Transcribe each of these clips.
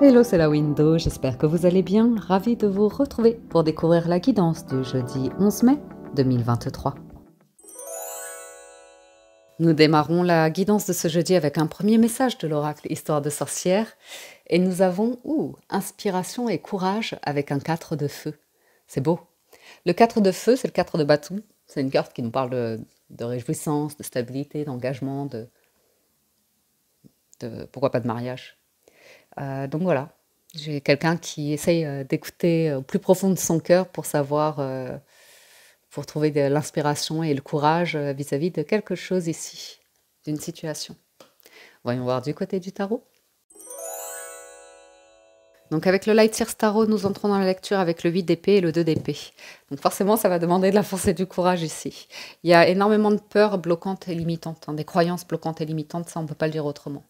Hello, c'est la Window, j'espère que vous allez bien. Ravi de vous retrouver pour découvrir la guidance du jeudi 11 mai 2023. Nous démarrons la guidance de ce jeudi avec un premier message de l'oracle Histoire de sorcière. Et nous avons inspiration et courage avec un 4 de feu. C'est beau. Le 4 de feu, c'est le 4 de bâton. C'est une carte qui nous parle de réjouissance, de stabilité, d'engagement, de pourquoi pas de mariage. Donc voilà, j'ai quelqu'un qui essaye d'écouter au plus profond de son cœur pour savoir, pour trouver de l'inspiration et le courage vis-à-vis de quelque chose ici, d'une situation. Voyons voir du côté du tarot. Donc avec le Light Seers Tarot, nous entrons dans la lecture avec le 8 d'épée et le 2 d'épée. Donc forcément, ça va demander de la force et du courage ici. Il y a énormément de peurs bloquantes et limitantes, des croyances bloquantes et limitantes, ça on ne peut pas le dire autrement.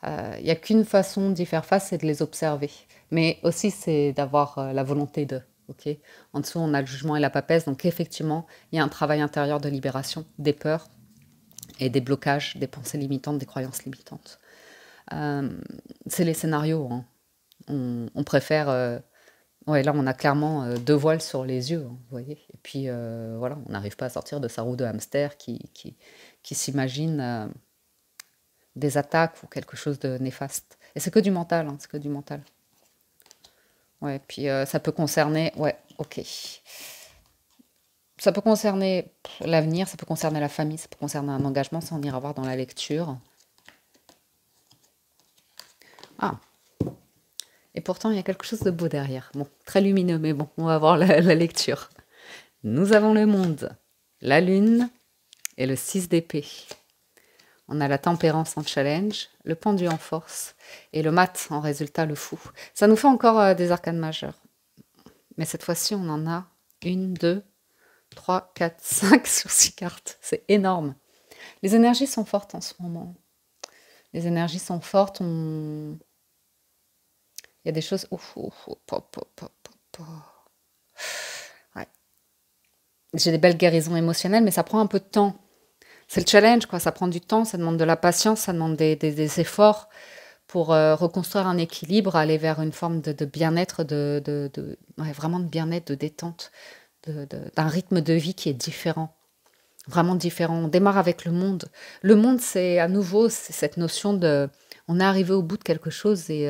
Il n'y a qu'une façon d'y faire face, c'est de les observer. Mais aussi, c'est d'avoir la volonté de. Okay, en dessous, on a le jugement et la papesse. Donc effectivement, il y a un travail intérieur de libération des peurs et des blocages, des pensées limitantes, des croyances limitantes. C'est les scénarios. Hein. On préfère... ouais, là, on a clairement deux voiles sur les yeux, hein, vous voyez. Et puis, voilà, on n'arrive pas à sortir de sa roue de hamster qui s'imagine... des attaques ou quelque chose de néfaste. Et c'est que du mental, hein, c'est que du mental. Ouais, puis ça peut concerner... Ouais, ok. Ça peut concerner l'avenir, ça peut concerner la famille, ça peut concerner un engagement, ça on ira voir dans la lecture. Ah. Et pourtant, il y a quelque chose de beau derrière. Bon, très lumineux, mais bon, on va voir la lecture. Nous avons le monde, la lune et le 6 d'épée. On a la tempérance en challenge, le pendu en force et le mat en résultat le fou. Ça nous fait encore des arcanes majeures. Mais cette fois-ci, on en a 1, 2, 3, 4, 5 sur 6 cartes. C'est énorme. Les énergies sont fortes en ce moment. Les énergies sont fortes. Il y a des choses... Ouais. J'ai des belles guérisons émotionnelles, mais ça prend un peu de temps. C'est le challenge, quoi. Ça prend du temps, ça demande de la patience, ça demande des efforts pour reconstruire un équilibre, aller vers une forme de bien-être, ouais, vraiment de bien-être, de détente, d'un rythme de vie qui est différent, vraiment différent. On démarre avec le monde. Le monde, c'est à nouveau c'est cette notion de... On est arrivé au bout de quelque chose et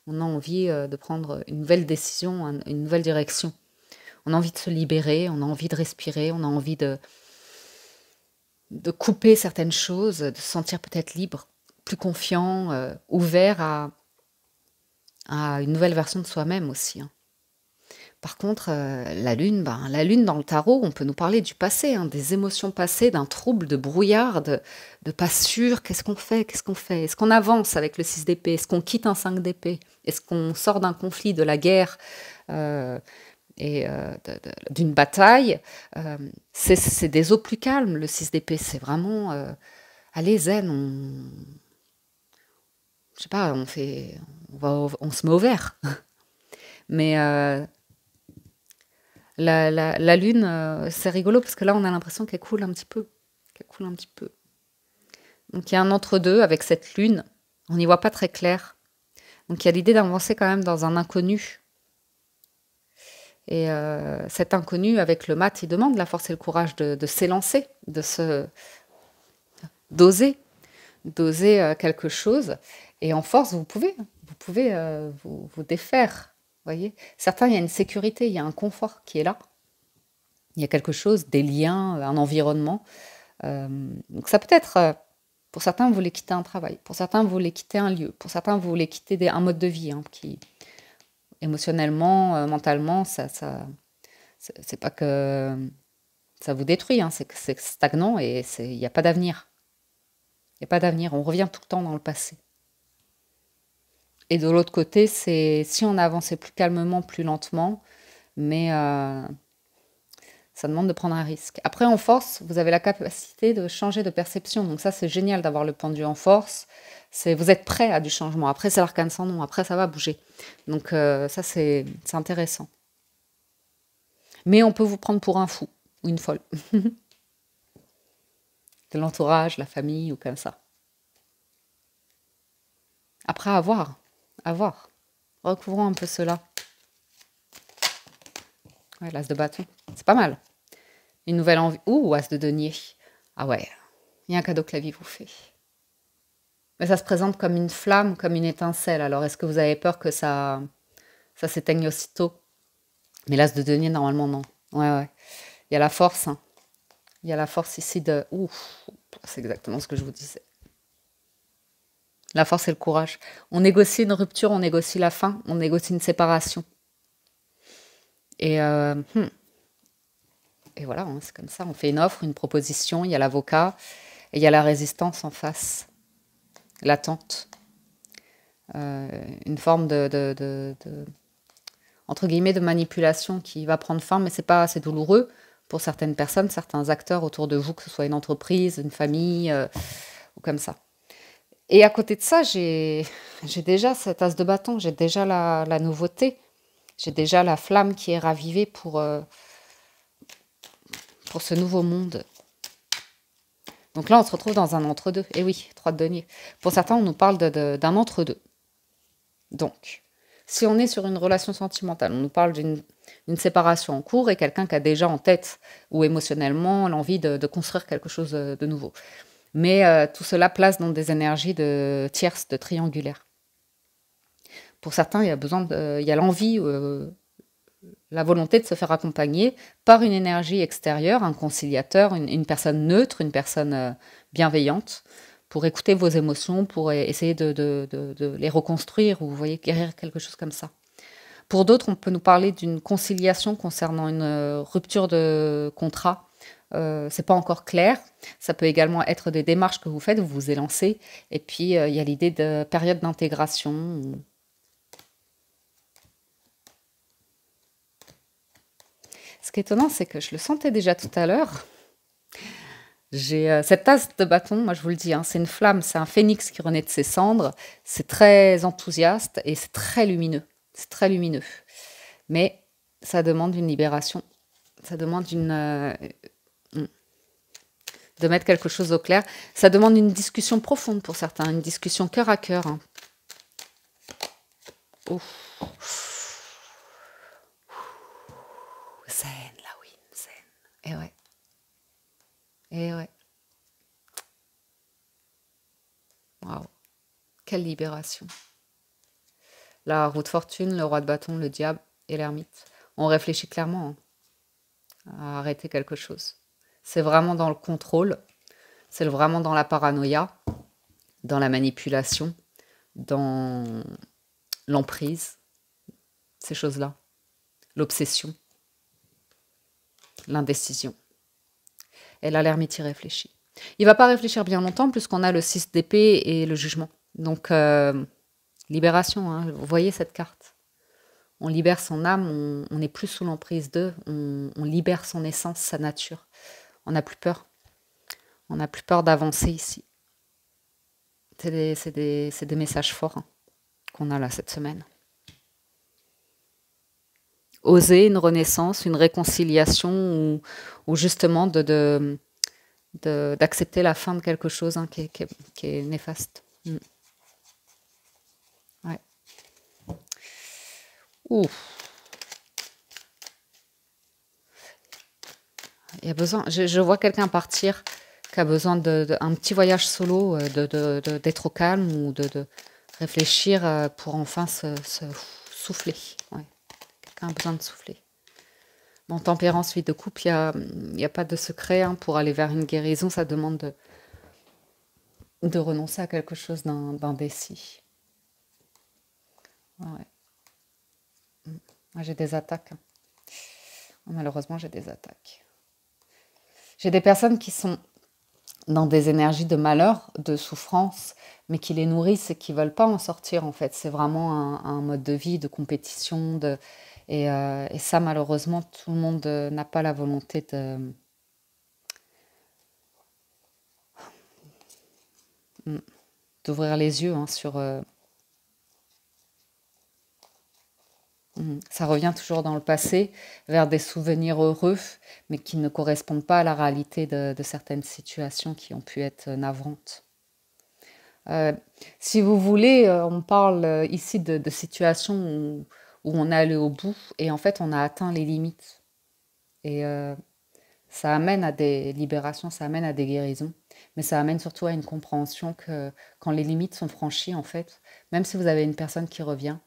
on a envie de prendre une nouvelle décision, une nouvelle direction. On a envie de se libérer, on a envie de respirer, on a envie de couper certaines choses, de se sentir peut-être libre, plus confiant, ouvert à une nouvelle version de soi-même aussi. Hein. Par contre, la lune dans le tarot, on peut nous parler du passé, hein, des émotions passées, d'un trouble, de brouillard, de pas sûr. Qu'est-ce qu'on fait? Est-ce qu'on avance avec le 6 d'épée? Est-ce qu'on quitte un 5 d'épée? Est-ce qu'on sort d'un conflit, de la guerre et d'une bataille? C'est des eaux plus calmes, le 6 d'épée. C'est vraiment... allez, zen, je sais pas, on se met au vert. Mais la lune, c'est rigolo parce que là, on a l'impression qu'elle coule un petit peu. Donc, il y a un entre-deux avec cette lune. On n'y voit pas très clair. Donc, il y a l'idée d'avancer quand même dans un inconnu. Et cet inconnu, avec le mat, il demande la force et le courage de s'élancer, d'oser quelque chose. Et en force, vous pouvez vous défaire. Voyez, certains, il y a une sécurité, il y a un confort qui est là. Il y a quelque chose, des liens, un environnement. Donc ça peut être, pour certains, vous voulez quitter un travail. Pour certains, vous voulez quitter un lieu. Pour certains, vous voulez quitter un mode de vie qui, émotionnellement, mentalement, c'est pas que ça vous détruit, hein, c'est que c'est stagnant et il n'y a pas d'avenir. Il n'y a pas d'avenir, on revient tout le temps dans le passé. Et de l'autre côté, c'est si on avançait plus calmement, plus lentement, mais ça demande de prendre un risque. Après, en force, vous avez la capacité de changer de perception. Donc ça, c'est génial d'avoir le pendu en force. Vous êtes prêt à du changement. Après, c'est l'arcane sans nom. Après, ça va bouger. Donc ça, c'est intéressant. Mais on peut vous prendre pour un fou ou une folle. De l'entourage, la famille ou comme ça. Après, à voir. À voir. Recouvrons un peu cela. Ouais, l'as de bâton. C'est pas mal. Une nouvelle envie. Ouh, as de denier. Ah ouais, il y a un cadeau que la vie vous fait. Mais ça se présente comme une flamme, comme une étincelle. Alors, est-ce que vous avez peur que ça s'éteigne aussitôt? Mais l'as de denier, normalement, non. Ouais, ouais. Il y a la force. Hein. Il y a la force ici de... Ouh, c'est exactement ce que je vous disais. La force et le courage. On négocie une rupture, on négocie la fin, on négocie une séparation. Et, et voilà, hein, c'est comme ça. On fait une offre, une proposition, il y a l'avocat, et il y a la résistance en face. L'attente. Une forme entre guillemets, de manipulation qui va prendre fin, mais c'est pas assez douloureux pour certaines personnes, certains acteurs autour de vous, que ce soit une entreprise, une famille, ou comme ça. Et à côté de ça, j'ai déjà cette as de bâton, j'ai déjà la nouveauté, j'ai déjà la flamme qui est ravivée pour ce nouveau monde. Donc là, on se retrouve dans un entre-deux. Et oui, 3 de denier. Pour certains, on nous parle d'un entre-deux. Donc, si on est sur une relation sentimentale, on nous parle d'une séparation en cours et quelqu'un qui a déjà en tête ou émotionnellement l'envie de construire quelque chose de nouveau. Mais tout cela place dans des énergies de tierces, de triangulaires. Pour certains, il y a l'envie, la volonté de se faire accompagner par une énergie extérieure, un conciliateur, une personne neutre, une personne bienveillante, pour écouter vos émotions, pour essayer de les reconstruire, ou vous voyez, guérir quelque chose comme ça. Pour d'autres, on peut nous parler d'une conciliation concernant une rupture de contrat. C'est pas encore clair. Ça peut également être des démarches que vous faites, vous vous élancez. Et puis, il y a l'idée de période d'intégration. Ce qui est étonnant, c'est que je le sentais déjà tout à l'heure. J'ai cette tasse de bâton, moi je vous le dis, hein, c'est une flamme, c'est un phénix qui renaît de ses cendres. C'est très enthousiaste et c'est très lumineux. C'est très lumineux. Mais ça demande une libération. Ça demande de mettre quelque chose au clair. Ça demande une discussion profonde pour certains, une discussion cœur à cœur. Hein. Zen, la win, zen. Et ouais. Et ouais. Waouh. Quelle libération. La roue de fortune, le roi de bâton, le diable et l'ermite. On réfléchit clairement à arrêter quelque chose. C'est vraiment dans le contrôle, c'est vraiment dans la paranoïa, dans la manipulation, dans l'emprise, ces choses-là. L'obsession, l'indécision. Et là, l'ermite y réfléchit. Il ne va pas réfléchir bien longtemps puisqu'on a le 6 d'épée et le jugement. Donc, libération, hein, vous voyez cette carte. On libère son âme, on n'est plus sous l'emprise d'eux, on libère son essence, sa nature. On n'a plus peur. On n'a plus peur d'avancer ici. C'est des messages forts hein, qu'on a là cette semaine. Oser une renaissance, une réconciliation ou justement d'accepter la fin de quelque chose hein, qui est néfaste. Ouais. Ouf. Il y a besoin, je vois quelqu'un partir qui a besoin d'un petit voyage solo, d'être au calme ou de réfléchir pour enfin se souffler. Ouais. Quelqu'un a besoin de souffler. En tempérance, vie de couple, il n'y a pas de secret. Hein, pour aller vers une guérison, ça demande de renoncer à quelque chose d'indécis. Ouais. Moi, j'ai des attaques. Hein. Malheureusement, j'ai des attaques. J'ai des personnes qui sont dans des énergies de malheur, de souffrance, mais qui les nourrissent et qui ne veulent pas en sortir, en fait. C'est vraiment un mode de vie, de compétition. Et ça, malheureusement, tout le monde n'a pas la volonté d'ouvrir les yeux hein, sur... ça revient toujours dans le passé, vers des souvenirs heureux, mais qui ne correspondent pas à la réalité de certaines situations qui ont pu être navrantes. Euh, Si vous voulez, on parle ici de situations où on est allé au bout et en fait on a atteint les limites. Et ça amène à des libérations, ça amène à des guérisons, mais ça amène surtout à une compréhension que quand les limites sont franchies, en fait, même si vous avez une personne qui revient,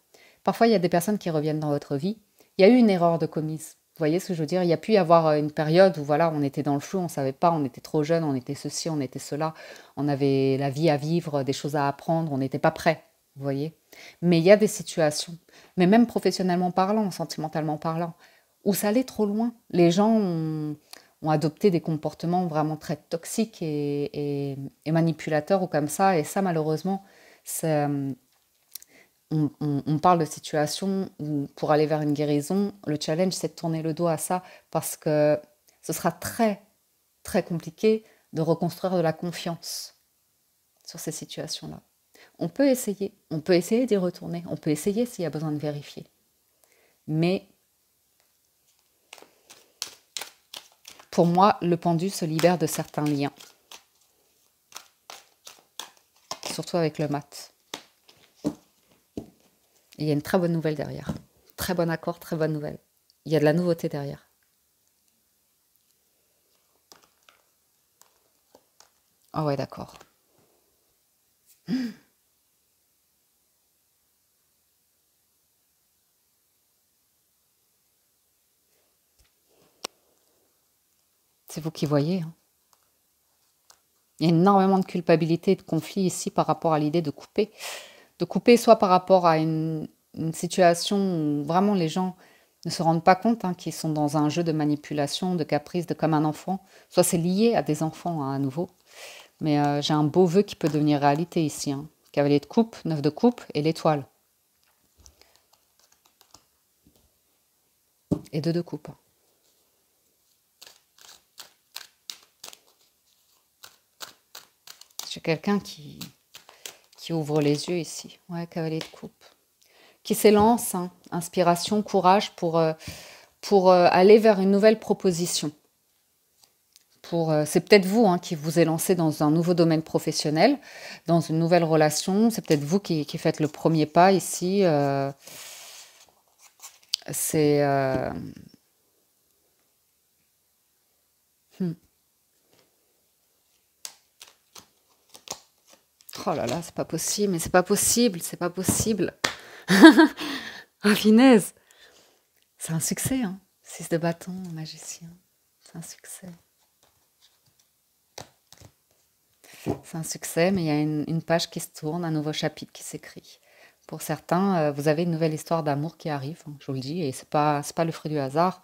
parfois il y a des personnes qui reviennent dans votre vie, il y a eu une erreur de commise. Vous voyez ce que je veux dire? Il y a pu y avoir une période où voilà, on était dans le flou, on ne savait pas, on était trop jeune, on était ceci, on était cela, on avait la vie à vivre, des choses à apprendre, on n'était pas prêt. Vous voyez? Mais il y a des situations, mais même professionnellement parlant, sentimentalement parlant, où ça allait trop loin. Les gens ont adopté des comportements vraiment très toxiques et manipulateurs ou comme ça. Et ça, malheureusement, c'est, on parle de situations où pour aller vers une guérison, le challenge, c'est de tourner le dos à ça parce que ce sera très, très compliqué de reconstruire de la confiance sur ces situations-là. On peut essayer d'y retourner, on peut essayer s'il y a besoin de vérifier. Mais pour moi, le pendu se libère de certains liens, surtout avec le mat. Et il y a une très bonne nouvelle derrière. Très bon accord, très bonne nouvelle. Il y a de la nouveauté derrière. Ah ouais, d'accord. C'est vous qui voyez, hein. Il y a énormément de culpabilité et de conflit ici par rapport à l'idée de couper. De couper soit par rapport à une situation où vraiment les gens ne se rendent pas compte hein, qu'ils sont dans un jeu de manipulation, de caprice, de comme un enfant. Soit c'est lié à des enfants hein, à nouveau. Mais j'ai un beau vœu qui peut devenir réalité ici, hein. Cavalier de coupe, 9 de coupe et l'étoile. Et 2 de coupe. J'ai quelqu'un qui ouvre les yeux ici. Ouais, cavalier de coupe. Qui s'élance, hein, inspiration, courage pour aller vers une nouvelle proposition. C'est peut-être vous hein, qui vous est lancé dans un nouveau domaine professionnel, dans une nouvelle relation. C'est peut-être vous qui faites le premier pas ici. C'est... hmm. Oh là là, c'est pas possible, mais c'est pas possible, c'est pas possible. Ah, finesse. C'est un succès, hein. 6 de bâton, magicien. C'est un succès. C'est un succès, mais il y a une page qui se tourne, un nouveau chapitre qui s'écrit. Pour certains, vous avez une nouvelle histoire d'amour qui arrive, hein, je vous le dis, et c'est pas le fruit du hasard.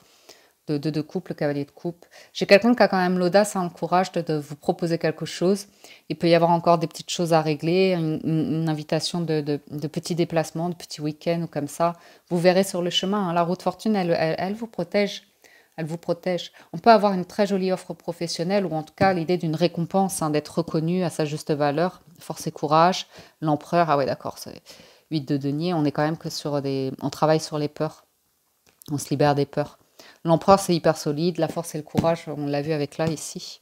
De couple, cavalier de coupe. J'ai quelqu'un qui a quand même l'audace, hein, le courage de vous proposer quelque chose. Il peut y avoir encore des petites choses à régler, une invitation de petits déplacements, de petits week-ends ou comme ça. Vous verrez sur le chemin, hein, la route fortune, elle vous protège. Elle vous protège. On peut avoir une très jolie offre professionnelle ou en tout cas l'idée d'une récompense, hein, d'être reconnu à sa juste valeur. Force et courage. L'empereur, ah ouais d'accord, c'est 8 de denier. On est quand même que sur des... On travaille sur les peurs. On se libère des peurs. L'empereur, c'est hyper solide. La force et le courage, on l'a vu avec là, ici.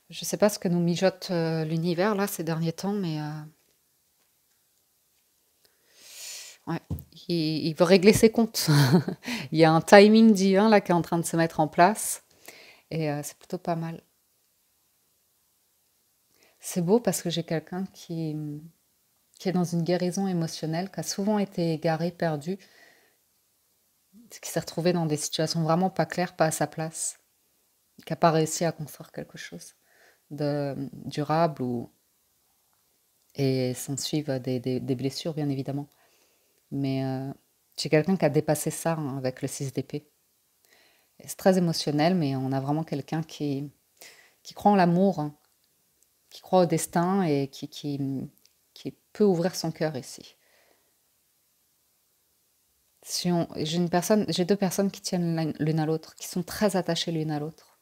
Je ne sais pas ce que nous mijote l'univers, là, ces derniers temps, mais ouais, il veut régler ses comptes. Il y a un timing divin, là, qui est en train de se mettre en place. Et c'est plutôt pas mal. C'est beau parce que j'ai quelqu'un qui est dans une guérison émotionnelle, qui a souvent été égaré, perdu, qui s'est retrouvé dans des situations vraiment pas claires, pas à sa place, qui n'a pas réussi à construire quelque chose de durable et s'en suivent des blessures, bien évidemment. Mais j'ai quelqu'un qui a dépassé ça hein, avec le 6 d'épée. C'est très émotionnel, mais on a vraiment quelqu'un qui croit en l'amour, hein, qui croit au destin et qui peut ouvrir son cœur ici. J'ai 2 personnes qui tiennent l'une à l'autre, qui sont très attachées l'une à l'autre.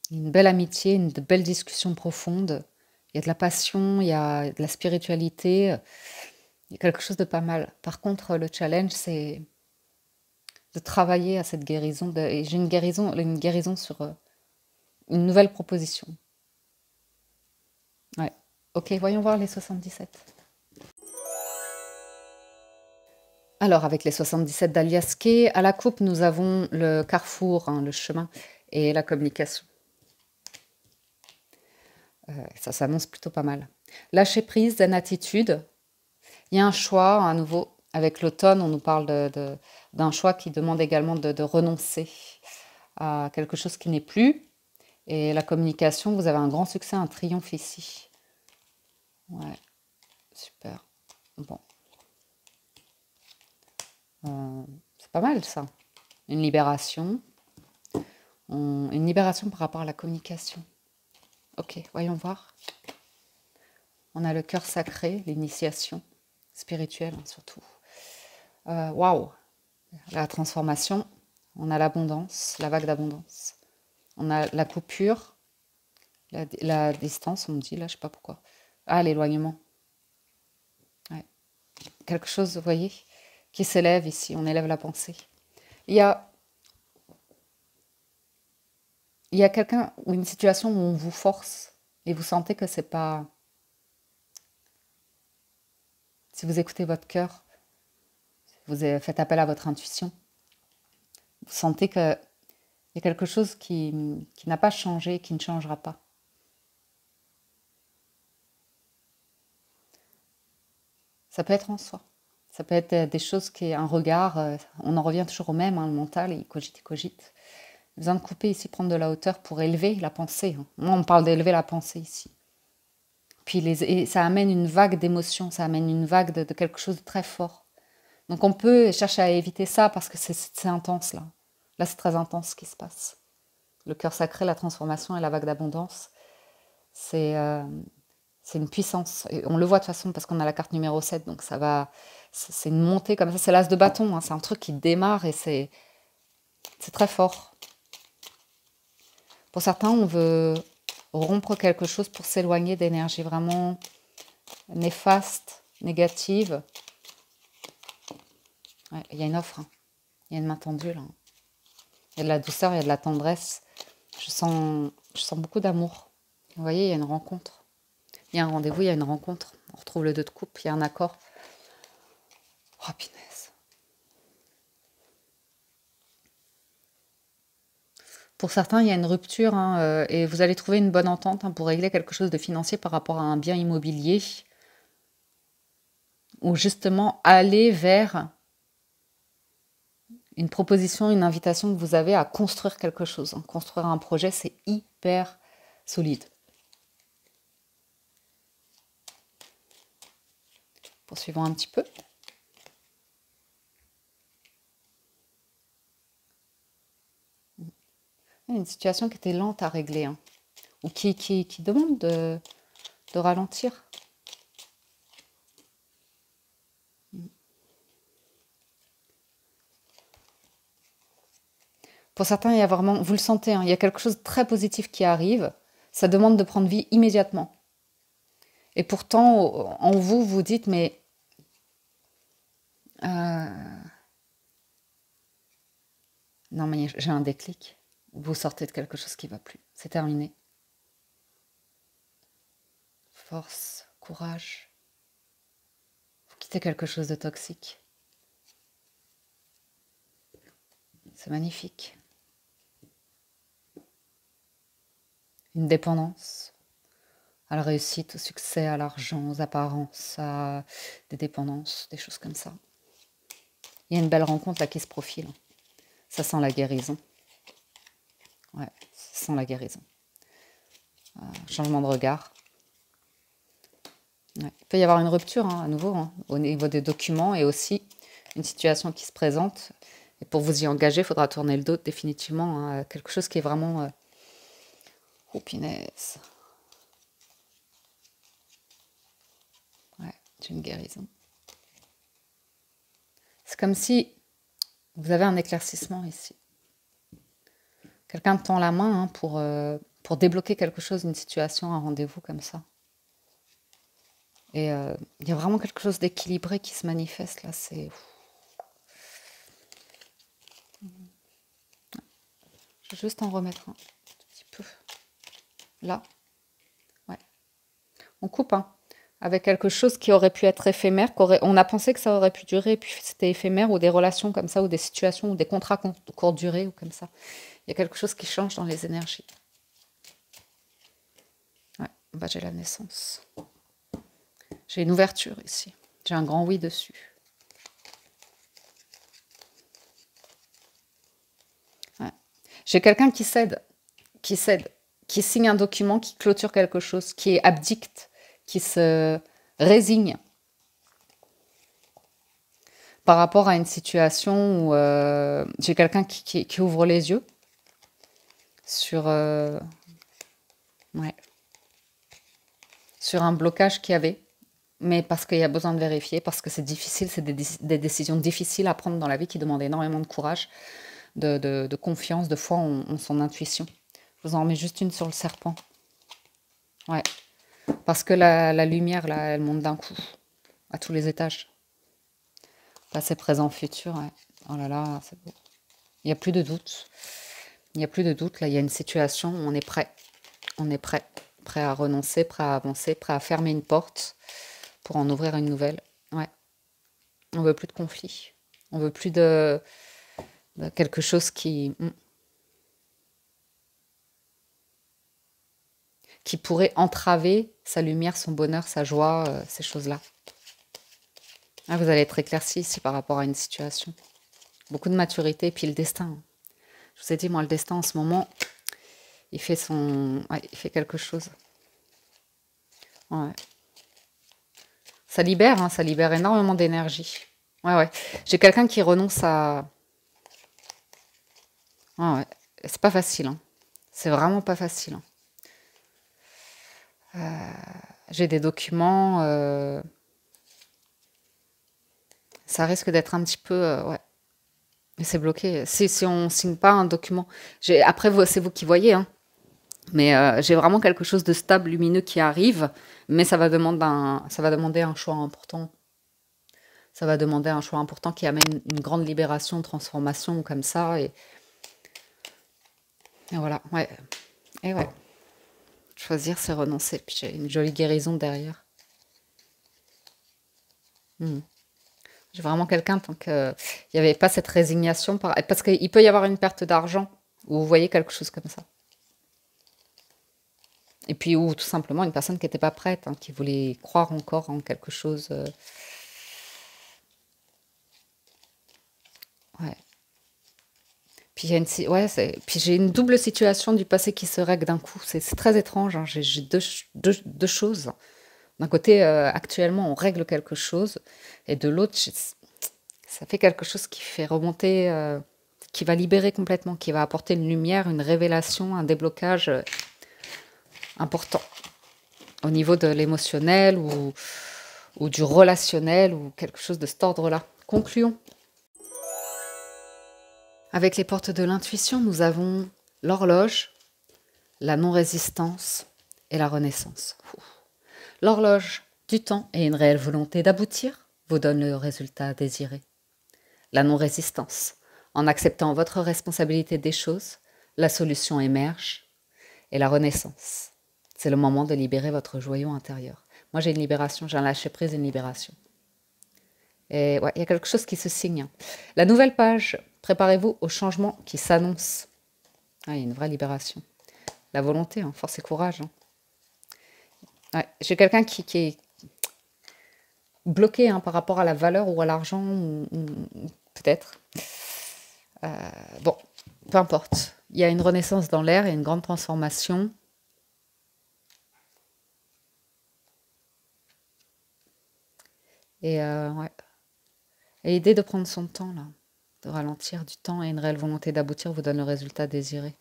Une belle amitié, une de belles discussions profondes. Il y a de la passion, il y a de la spiritualité, il y a quelque chose de pas mal. Par contre, le challenge, c'est de travailler à cette guérison. Et j'ai une guérison sur une nouvelle proposition. Ouais. Ok, voyons voir les 77. Alors, avec les 77 d'Alias Kay, à la coupe, nous avons le carrefour, hein, le chemin et la communication. Ça s'annonce plutôt pas mal. Lâcher prise, zen attitude. Il y a un choix, à nouveau. Avec l'automne, on nous parle d'un choix qui demande également de renoncer à quelque chose qui n'est plus. Et la communication, vous avez un grand succès, un triomphe ici. Ouais, super. Bon. C'est pas mal ça. Une libération. Une libération par rapport à la communication. Ok, voyons voir. On a le cœur sacré, l'initiation spirituelle hein, surtout. Waouh, la transformation. On a l'abondance, la vague d'abondance. On a la coupure, la distance, on me dit là, je sais pas pourquoi. Ah, l'éloignement. Ouais. Quelque chose, vous voyez, qui s'élève ici. On élève la pensée. Il y a, il y a quelqu'un ou une situation où on vous force et vous sentez que c'est pas. Si vous écoutez votre cœur, vous faites appel à votre intuition, vous sentez qu'il y a quelque chose qui n'a pas changé, qui ne changera pas. Ça peut être en soi. Ça peut être des choses qui est un regard. On en revient toujours au même, hein, le mental, il cogite, il cogite. Il a besoin de couper ici, prendre de la hauteur pour élever la pensée. Hein. Moi, on parle d'élever la pensée ici. Puis et ça amène une vague d'émotions, ça amène une vague de quelque chose de très fort. Donc on peut chercher à éviter ça parce que c'est intense là. Là, c'est très intense ce qui se passe. Le cœur sacré, la transformation et la vague d'abondance, c'est une puissance. Et on le voit de toute façon parce qu'on a la carte numéro 7, donc ça va. C'est une montée comme ça. C'est l'as de bâton, hein, c'est un truc qui démarre et c'est très fort. Pour certains, on veut rompre quelque chose pour s'éloigner d'énergie vraiment néfaste, négative. Ouais, il y a une offre, hein. Il y a une main tendue là. Il y a de la douceur, il y a de la tendresse. Je sens beaucoup d'amour. Vous voyez, il y a une rencontre. Il y a un rendez-vous, il y a une rencontre. On retrouve le 2 de coupe, il y a un accord. Oh, punaise. Pour certains, il y a une rupture hein, et vous allez trouver une bonne entente hein, pour régler quelque chose de financier par rapport à un bien immobilier ou justement aller vers une proposition, une invitation que vous avez à construire quelque chose. Hein. Construire un projet, c'est hyper solide. Poursuivons un petit peu. Une situation qui était lente à régler, hein, ou qui demande de ralentir. Pour certains, il y a vraiment, vous le sentez, hein, il y a quelque chose de très positif qui arrive. Ça demande de prendre vie immédiatement. Et pourtant, en vous, vous dites, mais non, mais j'ai un déclic. Vous sortez de quelque chose qui ne va plus. C'est terminé. Force, courage. Vous quittez quelque chose de toxique. C'est magnifique. Une dépendance à la réussite, au succès, à l'argent, aux apparences, à des dépendances, des choses comme ça. Il y a une belle rencontre là qui se profile. Ça sent la guérison. Ouais, ça sent la guérison. Changement de regard. Ouais. Il peut y avoir une rupture hein, à nouveau hein, au niveau des documents et aussi une situation qui se présente. Et pour vous y engager, il faudra tourner le dos définitivement à quelque chose qui est vraiment... Oh, punaise. Ouais, c'est une guérison. C'est comme si vous avez un éclaircissement ici. Quelqu'un tend la main hein, pour débloquer quelque chose, une situation, un rendez-vous comme ça. Et il y a vraiment quelque chose d'équilibré qui se manifeste là. C'est... Je vais juste en remettre un petit peu. Là. Ouais. On coupe, hein, avec quelque chose qui aurait pu être éphémère, on a pensé que ça aurait pu durer, puis c'était éphémère, ou des relations comme ça, ou des situations, ou des contrats courte durée, ou comme ça. Il y a quelque chose qui change dans les énergies. Ouais, bah j'ai la naissance. J'ai une ouverture ici. J'ai un grand oui dessus. Ouais. J'ai quelqu'un qui cède, qui signe un document, qui clôture quelque chose, qui est abdicte, qui se résigne par rapport à une situation où j'ai quelqu'un qui ouvre les yeux sur, ouais, sur un blocage qu'il y avait, mais parce qu'il y a besoin de vérifier, parce que c'est difficile, c'est des décisions difficiles à prendre dans la vie qui demandent énormément de courage, de confiance, de foi en son intuition. Je vous en remets juste une sur le serpent. Ouais, parce que la lumière, là, elle monte d'un coup, à tous les étages. Passé, présent, futur, ouais. Oh là là, c'est beau. Il n'y a plus de doute. Il n'y a plus de doute. Là, il y a une situation où on est prêt. On est prêt. Prêt à renoncer, prêt à avancer, prêt à fermer une porte pour en ouvrir une nouvelle. Ouais. On veut plus de conflit. On veut plus de quelque chose qui pourrait entraver sa lumière, son bonheur, sa joie, ces choses-là. Ah, vous allez être éclairci ici par rapport à une situation. Beaucoup de maturité, et puis le destin. Je vous ai dit, moi, le destin, en ce moment, il fait ouais, il fait quelque chose. Ouais. Ça libère, hein, ça libère énormément d'énergie. Ouais, ouais. J'ai quelqu'un qui renonce à... Ouais, ouais. C'est pas facile, hein. C'est vraiment pas facile, hein. J'ai des documents... ça risque d'être un petit peu... ouais. Mais c'est bloqué. Si on signe pas un document... Après, c'est vous qui voyez, hein. Mais j'ai vraiment quelque chose de stable, lumineux qui arrive, mais ça va demander un choix important. Ça va demander un choix important qui amène une grande libération, transformation, comme ça. Et voilà, ouais. Et ouais. Choisir, c'est renoncer. Puis j'ai une jolie guérison derrière. J'ai vraiment quelqu'un, tant qu'il n'y avait pas cette résignation, parce qu'il peut y avoir une perte d'argent, ou vous voyez quelque chose comme ça. Et puis, ou tout simplement une personne qui n'était pas prête, hein, qui voulait croire encore en quelque chose. Ouais. Puis, puis j'ai une double situation du passé qui se règle d'un coup. C'est très étrange, hein. J'ai deux choses. D'un côté, actuellement, on règle quelque chose, et de l'autre, ça fait quelque chose qui fait remonter, qui va libérer complètement, qui va apporter une lumière, une révélation, un déblocage important au niveau de l'émotionnel ou du relationnel ou quelque chose de cet ordre-là. Concluons. Avec les portes de l'intuition, nous avons l'horloge, la non-résistance et la renaissance. L'horloge du temps et une réelle volonté d'aboutir vous donne le résultat désiré. La non-résistance. En acceptant votre responsabilité des choses, la solution émerge. Et la renaissance. C'est le moment de libérer votre joyau intérieur. Moi, j'ai une libération, j'ai un lâcher-prise, une libération. Et ouais, il y a quelque chose qui se signe. La nouvelle page, préparez-vous au changement qui s'annonce. Ah, il y a une vraie libération. La volonté, hein, force et courage. Hein. Ouais, j'ai quelqu'un qui est bloqué, hein, par rapport à la valeur ou à l'argent, peut-être. Bon, peu importe. Il y a une renaissance dans l'air et une grande transformation. Et ouais. Et l'idée de prendre son temps, là, de ralentir du temps et une réelle volonté d'aboutir vous donne le résultat désiré.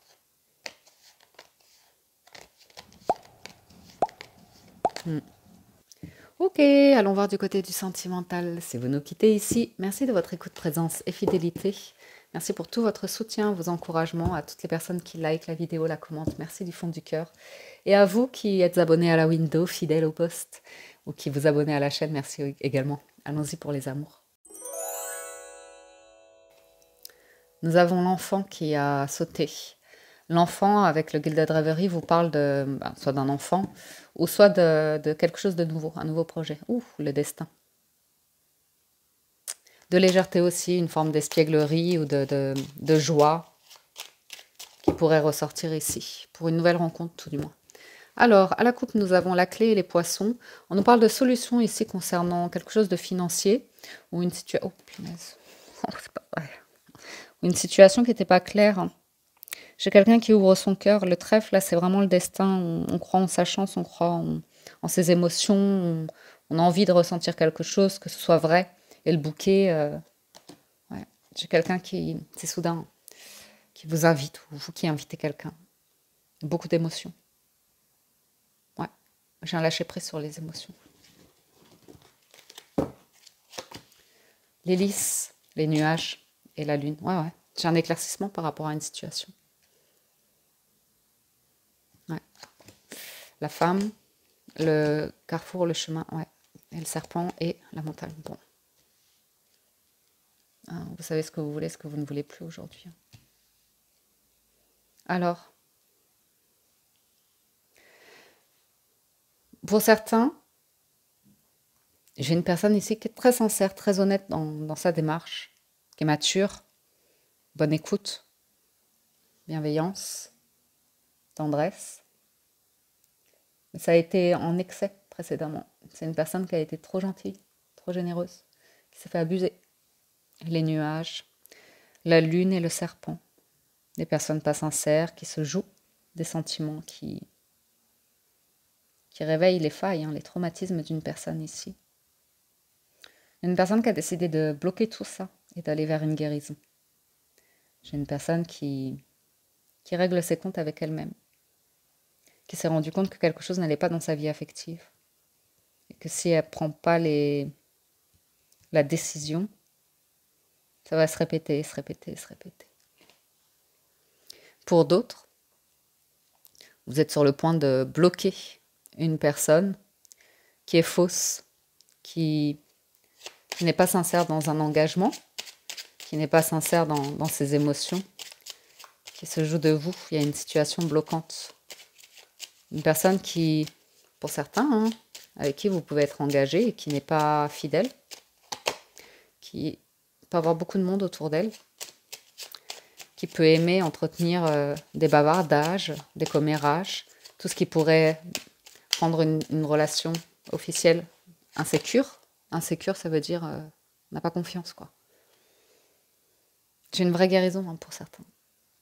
Ok, allons voir du côté du sentimental. Si vous nous quittez ici, merci de votre écoute, présence et fidélité. Merci pour tout votre soutien, vos encouragements, à toutes les personnes qui likent la vidéo, la commentent. Merci du fond du cœur. Et à vous qui êtes abonnés à la window, fidèles au post, ou qui vous abonnez à la chaîne, merci également. Allons-y pour les amours. Nous avons l'enfant qui a sauté L'enfant, avec le Gilded Reverie, vous parle soit d'un enfant, ou soit de quelque chose de nouveau, un nouveau projet. Ouh, le destin. De légèreté aussi, une forme d'espièglerie ou de joie qui pourrait ressortir ici, pour une nouvelle rencontre tout du moins. Alors, à la coupe, nous avons la clé et les poissons. On nous parle de solutions ici concernant quelque chose de financier, ou une situation... Oh, punaise. Oh, c'est pas vrai. Une situation qui n'était pas claire. J'ai quelqu'un qui ouvre son cœur. Le trèfle, là, c'est vraiment le destin. On croit en sa chance, on croit en ses émotions. On a envie de ressentir quelque chose, que ce soit vrai. Et le bouquet, ouais. J'ai quelqu'un qui, c'est soudain, qui vous invite, ou vous qui invitez quelqu'un. Beaucoup d'émotions. Ouais, j'ai un lâcher-prise sur les émotions. L'hélice, les nuages et la lune. Ouais, ouais. J'ai un éclaircissement par rapport à une situation. Ouais. La femme, le carrefour, le chemin, ouais. Et le serpent et la montagne. Bon. Hein, vous savez ce que vous voulez, ce que vous ne voulez plus aujourd'hui. Alors, pour certains, j'ai une personne ici qui est très sincère, très honnête dans sa démarche, qui est mature, bonne écoute, bienveillance, tendresse. Mais ça a été en excès précédemment. C'est une personne qui a été trop gentille, trop généreuse, qui s'est fait abuser. Les nuages, la lune et le serpent. Des personnes pas sincères qui se jouent des sentiments qui réveillent les failles, hein, les traumatismes d'une personne ici. Une personne qui a décidé de bloquer tout ça et d'aller vers une guérison. J'ai une personne qui règle ses comptes avec elle-même, qui s'est rendu compte que quelque chose n'allait pas dans sa vie affective. Et que si elle ne prend pas la décision, ça va se répéter, se répéter, se répéter. Pour d'autres, vous êtes sur le point de bloquer une personne qui est fausse, qui n'est pas sincère dans un engagement, qui n'est pas sincère dans ses émotions, qui se joue de vous. Il y a une situation bloquante. Une personne qui, pour certains, hein, avec qui vous pouvez être engagé et qui n'est pas fidèle, qui peut avoir beaucoup de monde autour d'elle, qui peut aimer entretenir des bavardages, des commérages, tout ce qui pourrait rendre une relation officielle insécure. Insécure, ça veut dire on n'a pas confiance, quoi. J'ai une vraie guérison, hein, pour certains.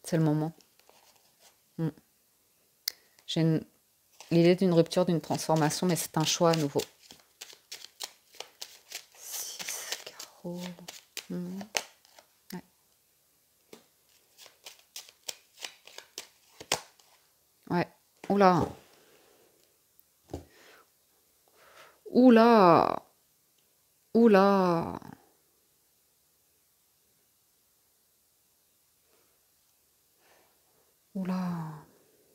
C'est le moment. J'ai l'idée d'une rupture, d'une transformation, mais c'est un choix à nouveau. 6 carreaux. Ouais. Ouais. Oula. Oula. Oula. Oula.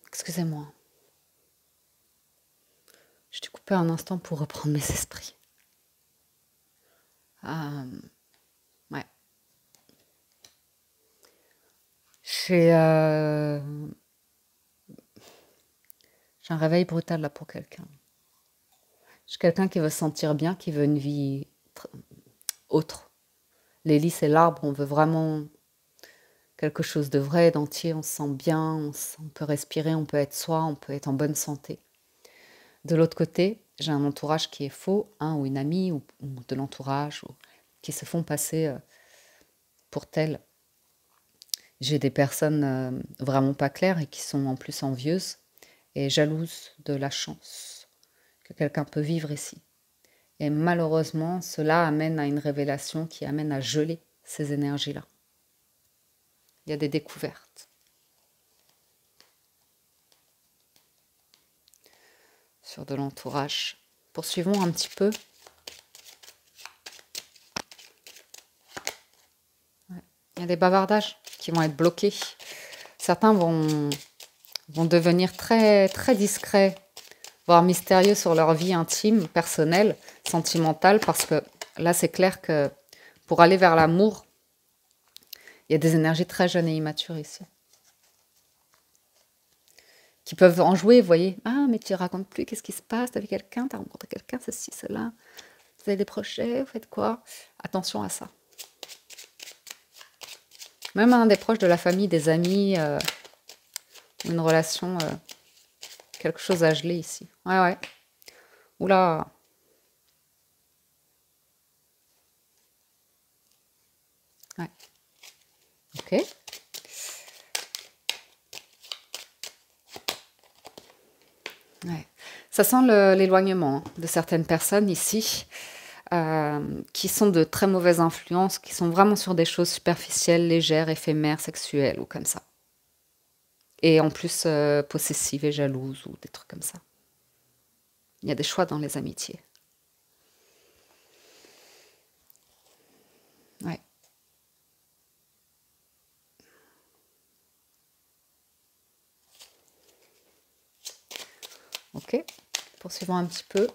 Excusez-moi. Je t'ai coupé un instant pour reprendre mes esprits. Ouais. J'ai un réveil brutal là pour quelqu'un. J'ai quelqu'un qui veut se sentir bien, qui veut une vie autre. L'hélice et l'arbre, on veut vraiment quelque chose de vrai, d'entier, on se sent bien, on peut respirer, on peut être soi, on peut être en bonne santé. De l'autre côté, j'ai un entourage qui est faux, hein, ou une amie, ou de l'entourage, qui se font passer pour tel. J'ai des personnes vraiment pas claires et qui sont en plus envieuses et jalouses de la chance que quelqu'un peut vivre ici. Et malheureusement, cela amène à une révélation qui amène à geler ces énergies-là. Il y a des découvertes. Sur de l'entourage. Poursuivons un petit peu. Ouais. Il y a des bavardages qui vont être bloqués. Certains vont devenir très, très discrets, voire mystérieux sur leur vie intime, personnelle, sentimentale, parce que là, c'est clair que pour aller vers l'amour, il y a des énergies très jeunes et immatures ici. qui peuvent en jouer, vous voyez. Ah, mais tu racontes plus, qu'est-ce qui se passe? T'as vu quelqu'un? T'as rencontré quelqu'un? Ceci, cela. Vous avez des projets? Vous faites quoi? Attention à ça. Même un des proches de la famille, des amis, une relation, quelque chose à geler ici. Ouais, ouais. Oula. Ouais. Ok. Ouais. Ça sent l'éloignement hein, de certaines personnes ici, qui sont de très mauvaises influences, qui sont vraiment sur des choses superficielles, légères, éphémères, sexuelles ou comme ça. Et en plus possessives et jalouses ou des trucs comme ça. Il y a des choix dans les amitiés. Ouais. Ok. Poursuivons un petit peu.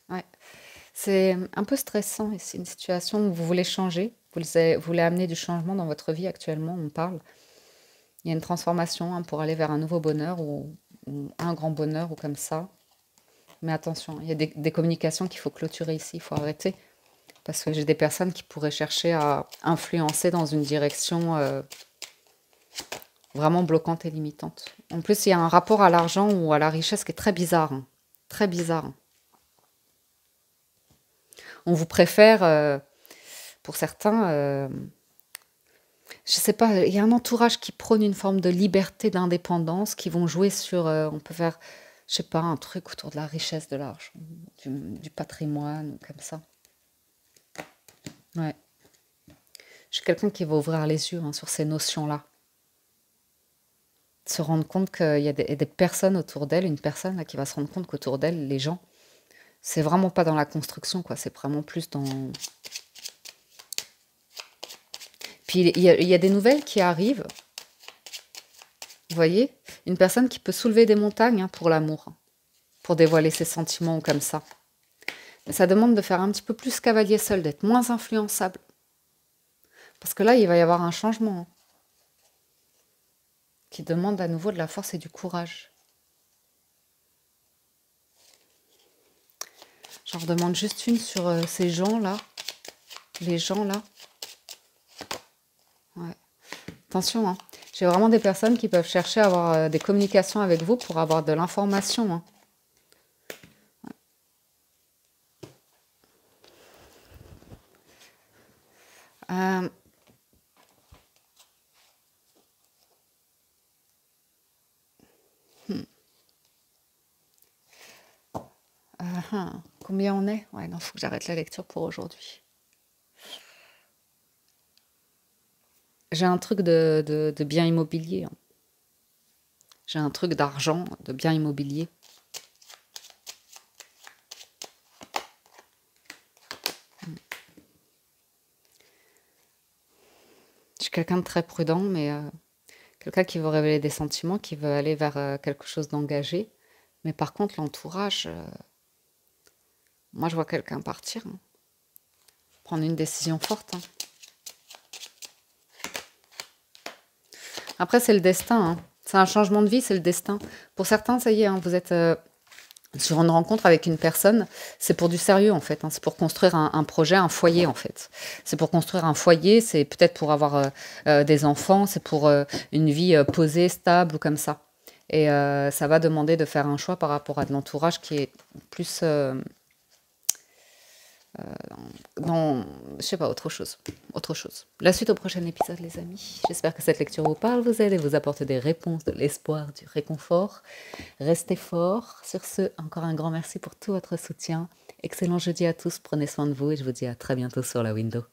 Ouais. C'est un peu stressant et c'est une situation où vous voulez changer, vous voulez amener du changement dans votre vie actuellement, on parle. Il y a une transformation hein, pour aller vers un nouveau bonheur ou un grand bonheur ou comme ça. Mais attention, il y a des communications qu'il faut clôturer ici, il faut arrêter. Parce que j'ai des personnes qui pourraient chercher à influencer dans une direction vraiment bloquante et limitante. En plus, il y a un rapport à l'argent ou à la richesse qui est très bizarre. Hein. Très bizarre. On vous préfère, pour certains, je sais pas, il y a un entourage qui prône une forme de liberté, d'indépendance, qui vont jouer sur, on peut faire, je sais pas, un truc autour de la richesse, de l'argent, du patrimoine, comme ça. Ouais. Je suis quelqu'un qui va ouvrir les yeux hein, sur ces notions-là. Se rendre compte qu'il y a des personnes autour d'elle, une personne là, qui va se rendre compte qu'autour d'elle, les gens, c'est vraiment pas dans la construction, quoi. C'est vraiment plus dans... Puis il y a des nouvelles qui arrivent. Vous voyez? Une personne qui peut soulever des montagnes hein, pour l'amour, pour dévoiler ses sentiments ou comme ça. Mais ça demande de faire un petit peu plus cavalier seul, d'être moins influençable. Parce que là, il va y avoir un changement hein, qui demande à nouveau de la force et du courage. J'en redemande juste une sur ces gens-là. Les gens-là. Ouais. Attention, hein. J'ai vraiment des personnes qui peuvent chercher à avoir des communications avec vous pour avoir de l'information. Hein. Ouais. Combien on est? Ouais, non, faut que j'arrête la lecture pour aujourd'hui. J'ai un truc de bien immobilier. Hein. J'ai un truc d'argent, de bien immobilier. Je suis quelqu'un de très prudent, mais quelqu'un qui veut révéler des sentiments, qui veut aller vers quelque chose d'engagé. Mais par contre, l'entourage, moi je vois quelqu'un partir. Hein. Prendre une décision forte. Hein. Après, c'est le destin. Hein. C'est un changement de vie, c'est le destin. Pour certains, ça y est, hein, vous êtes sur une rencontre avec une personne. C'est pour du sérieux, en fait. Hein. C'est pour construire un projet, un foyer, en fait. C'est pour construire un foyer, c'est peut-être pour avoir des enfants, c'est pour une vie posée, stable ou comme ça. Et ça va demander de faire un choix par rapport à de l'entourage qui est plus... dans, je sais pas, autre chose. Autre chose. La suite au prochain épisode, les amis. J'espère que cette lecture vous parle, vous aide et vous apporte des réponses, de l'espoir, du réconfort. Restez forts. Sur ce, encore un grand merci pour tout votre soutien. Excellent jeudi à tous, prenez soin de vous et je vous dis à très bientôt sur la window.